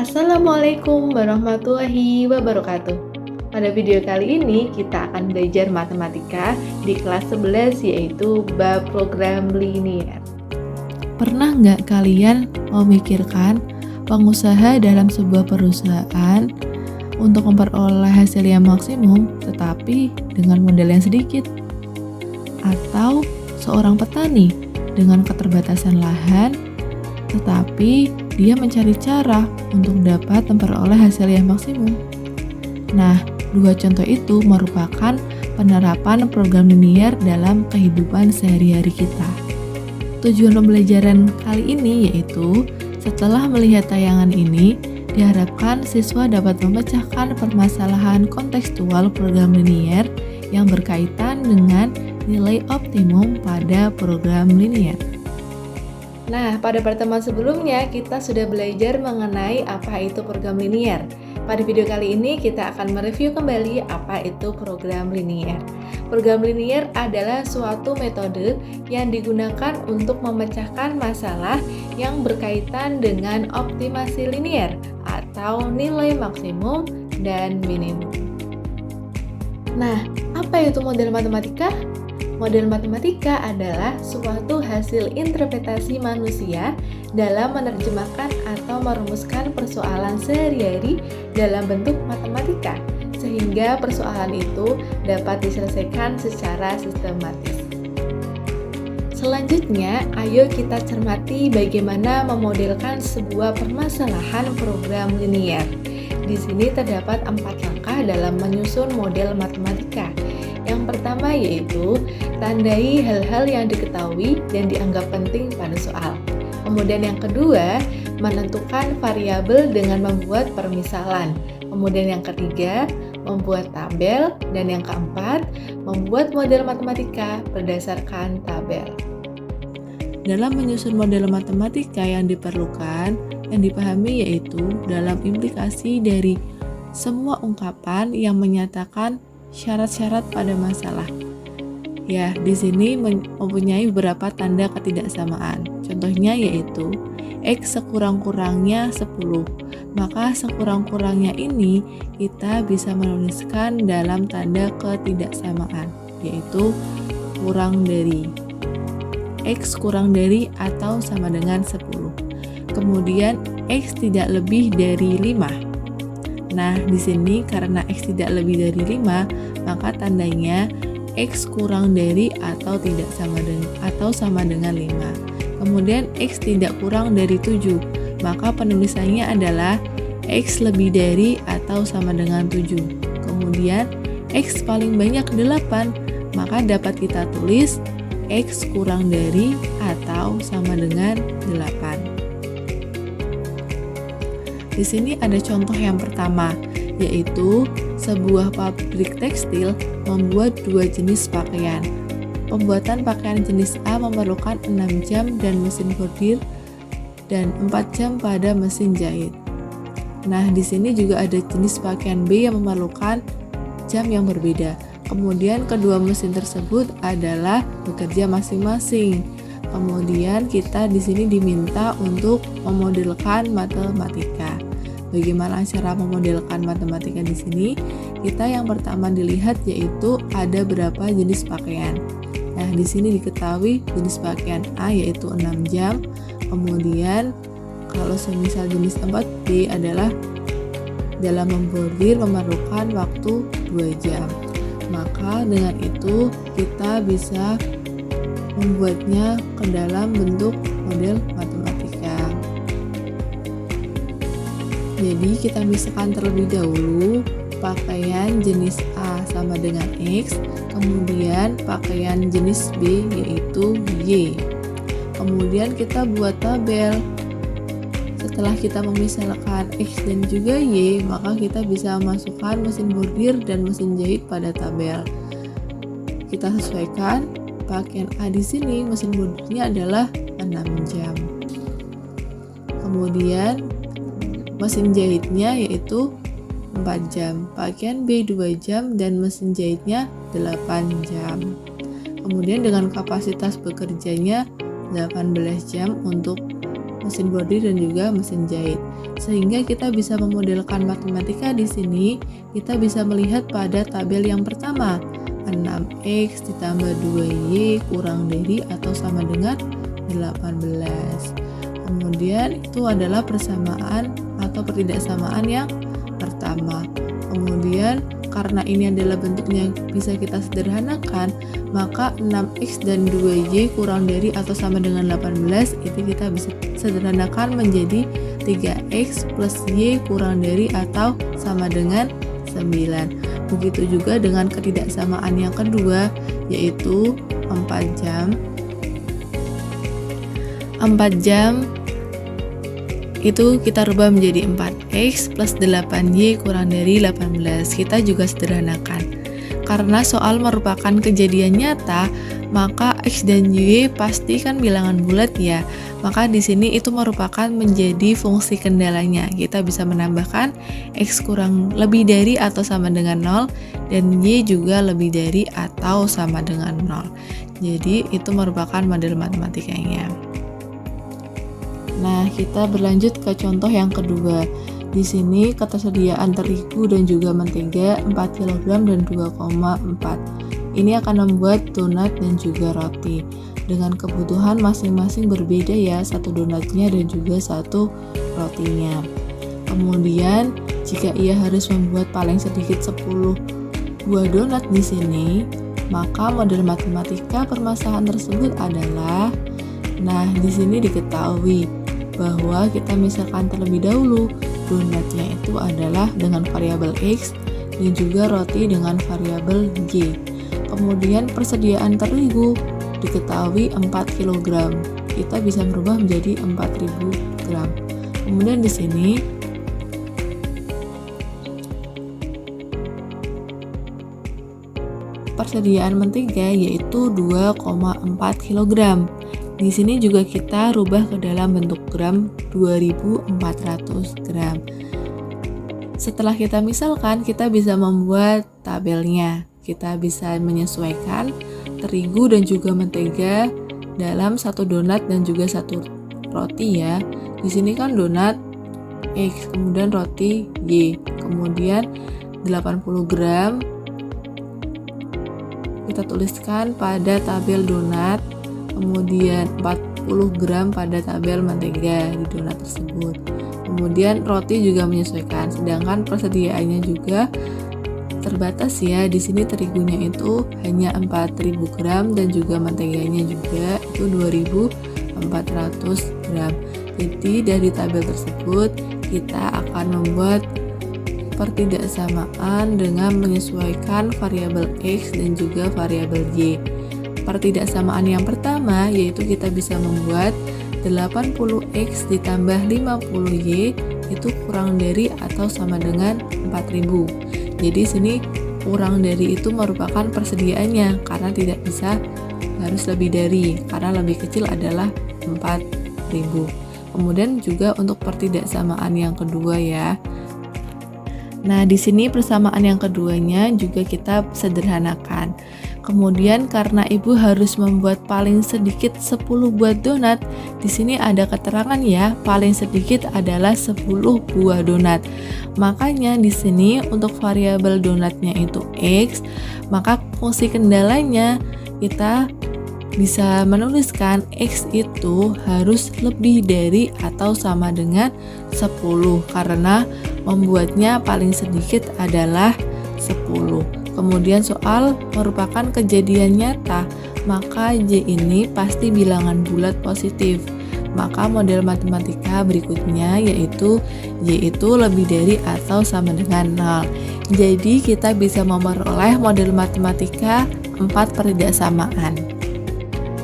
Assalamualaikum warahmatullahi wabarakatuh. Pada video kali ini kita akan belajar matematika di kelas 11 yaitu bab program linier. Pernah nggak kalian memikirkan pengusaha dalam sebuah perusahaan untuk memperoleh hasil yang maksimum tetapi dengan modal yang sedikit? Atau seorang petani dengan keterbatasan lahan tetapi dia mencari cara untuk dapat memperoleh hasil yang maksimum. Nah, dua contoh itu merupakan penerapan program linier dalam kehidupan sehari-hari kita. Tujuan pembelajaran kali ini yaitu setelah melihat tayangan ini, diharapkan siswa dapat memecahkan permasalahan kontekstual program linier yang berkaitan dengan nilai optimum pada program linier. Nah, pada pertemuan sebelumnya kita sudah belajar mengenai apa itu program linier. Pada video kali ini kita akan mereview kembali apa itu program linier. Program linier adalah suatu metode yang digunakan untuk memecahkan masalah yang berkaitan dengan optimasi linier atau nilai maksimum dan minimum. Nah, apa itu model matematika? Model matematika adalah suatu hasil interpretasi manusia dalam menerjemahkan atau merumuskan persoalan sehari-hari dalam bentuk matematika, sehingga persoalan itu dapat diselesaikan secara sistematis. Selanjutnya, ayo kita cermati bagaimana memodelkan sebuah permasalahan program linier. Di sini terdapat 4 langkah dalam menyusun model matematika. Yang pertama yaitu tandai hal-hal yang diketahui dan dianggap penting pada soal. Kemudian yang kedua, menentukan variabel dengan membuat permisalan. Kemudian yang ketiga, membuat tabel. Dan yang keempat, membuat model matematika berdasarkan tabel. Dalam menyusun model matematika yang diperlukan, yang dipahami yaitu dalam implikasi dari semua ungkapan yang menyatakan syarat-syarat pada masalah. Ya, di sini mempunyai beberapa tanda ketidaksamaan. Contohnya yaitu X sekurang-kurangnya 10. Maka sekurang-kurangnya ini kita bisa menuliskan dalam tanda ketidaksamaan, yaitu kurang dari. X kurang dari atau sama dengan 10. Kemudian X tidak lebih dari 5. Nah, di sini karena X tidak lebih dari 5, maka tandanya X kurang dari atau tidak sama dengan 5. Kemudian X tidak kurang dari 7, maka penulisannya adalah X lebih dari atau sama dengan 7. Kemudian X paling banyak 8, maka dapat kita tulis X kurang dari atau sama dengan 8. Di sini ada contoh yang pertama, yaitu sebuah pabrik tekstil membuat 2 jenis pakaian. Pembuatan pakaian jenis A memerlukan 6 jam dan mesin bordir dan 4 jam pada mesin jahit. Nah, di sini juga ada jenis pakaian B yang memerlukan jam yang berbeda. Kemudian kedua mesin tersebut adalah bekerja masing-masing. Kemudian kita di sini diminta untuk memodelkan matematika. Bagaimana cara memodelkan matematika di sini? Kita yang pertama dilihat yaitu ada berapa jenis pakaian. Nah, di sini diketahui jenis pakaian A yaitu 6 jam. Kemudian kalau semisal jenis 4B adalah dalam membordir memerlukan waktu 2 jam. Maka dengan itu kita bisa membuatnya ke dalam bentuk model matematika. Jadi kita misalkan terlebih dahulu pakaian jenis A sama dengan X, kemudian pakaian jenis B yaitu Y. Kemudian kita buat tabel. Setelah kita memisahkan X dan juga Y, maka kita bisa masukkan mesin bordir dan mesin jahit pada tabel. Kita sesuaikan pakaian A di sini mesin bordirnya adalah 6 jam. Kemudian mesin jahitnya yaitu 4 jam, pakaian B 2 jam dan mesin jahitnya 8 jam. Kemudian dengan kapasitas bekerjanya 18 jam untuk mesin bordir dan juga mesin jahit. Sehingga kita bisa memodelkan matematika di sini, kita bisa melihat pada tabel yang pertama, 6x ditambah 2y kurang dari atau sama dengan 18. Kemudian itu adalah persamaan atau pertidaksamaan yang pertama. Kemudian karena ini adalah bentuknya bisa kita sederhanakan, maka 6x dan 2y kurang dari atau sama dengan 18 itu kita bisa sederhanakan menjadi 3x plus y kurang dari atau sama dengan 9. Begitu juga dengan ketidaksamaan yang kedua, yaitu 4 jam. 4 jam itu kita rubah menjadi 4x plus 8y kurang dari 18. Kita juga sederhanakan. Karena soal merupakan kejadian nyata, maka x dan y pasti kan bilangan bulat ya. Maka di sini itu merupakan menjadi fungsi kendalanya. Kita bisa menambahkan x kurang lebih dari atau sama dengan 0 dan y juga lebih dari atau sama dengan 0. Jadi itu merupakan model matematikanya. Nah, kita berlanjut ke contoh yang kedua. Di sini ketersediaan terigu dan juga mentega 4 kg dan 2,4. Ini akan membuat donat dan juga roti. Dengan kebutuhan masing-masing berbeda ya, satu donatnya dan juga satu rotinya. Kemudian, jika ia harus membuat paling sedikit 10 buah donat di sini, maka model matematika permasalahan tersebut adalah, nah di sini diketahui bahwa kita misalkan terlebih dahulu donatnya itu adalah dengan variabel x dan juga roti dengan variabel y. Kemudian persediaan terigu diketahui 4 kg. Kita bisa merubah menjadi 4000 gram. Kemudian di sini persediaan mentega yaitu 2,4 kg. Di sini juga kita rubah ke dalam bentuk gram 2400 gram. Setelah kita misalkan, kita bisa membuat tabelnya. Kita bisa menyesuaikan terigu dan juga mentega dalam satu donat dan juga satu roti ya. Di sini kan donat X, kemudian roti Y. Kemudian 80 gram kita tuliskan pada tabel donat. Kemudian 40 gram pada tabel mentega di donat tersebut. Kemudian roti juga menyesuaikan, sedangkan persediaannya juga terbatas ya. Di sini terigunya itu hanya 4000 gram dan juga menteganya juga itu 2400 gram. Jadi dari tabel tersebut kita akan membuat pertidaksamaan dengan menyesuaikan variabel x dan juga variabel y. Pertidaksamaan yang pertama yaitu kita bisa membuat 80x ditambah 50y itu kurang dari atau sama dengan 4000. Jadi sini kurang dari itu merupakan persediaannya karena tidak bisa harus lebih dari, karena lebih kecil adalah 4000. Kemudian juga untuk pertidaksamaan yang kedua ya. Nah, di sini persamaan yang keduanya juga kita sederhanakan. Kemudian karena ibu harus membuat paling sedikit 10 buah donat, di sini ada keterangan ya, paling sedikit adalah 10 buah donat. Makanya di sini untuk variabel donatnya itu x, maka fungsi kendalanya kita bisa menuliskan x itu harus lebih dari atau sama dengan 10 karena membuatnya paling sedikit adalah 10. Kemudian soal merupakan kejadian nyata, maka Y ini pasti bilangan bulat positif. Maka model matematika berikutnya yaitu Y itu lebih dari atau sama dengan 0. Jadi kita bisa memperoleh model matematika 4 pertidaksamaan.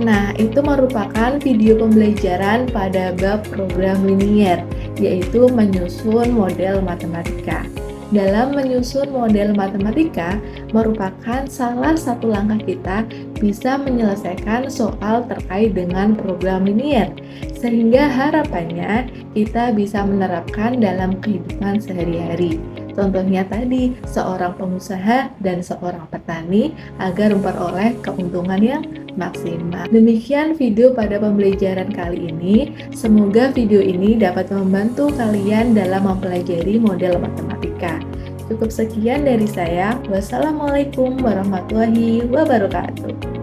Nah, itu merupakan video pembelajaran pada bab program linier, yaitu menyusun model matematika. Dalam menyusun model matematika merupakan salah satu langkah kita bisa menyelesaikan soal terkait dengan program linier, sehingga harapannya kita bisa menerapkan dalam kehidupan sehari-hari. Contohnya tadi, seorang pengusaha dan seorang petani agar memperoleh keuntungan yang maksimal. Demikian video pada pembelajaran kali ini. Semoga video ini dapat membantu kalian dalam mempelajari model matematika. Cukup sekian dari saya. Wassalamualaikum warahmatullahi wabarakatuh.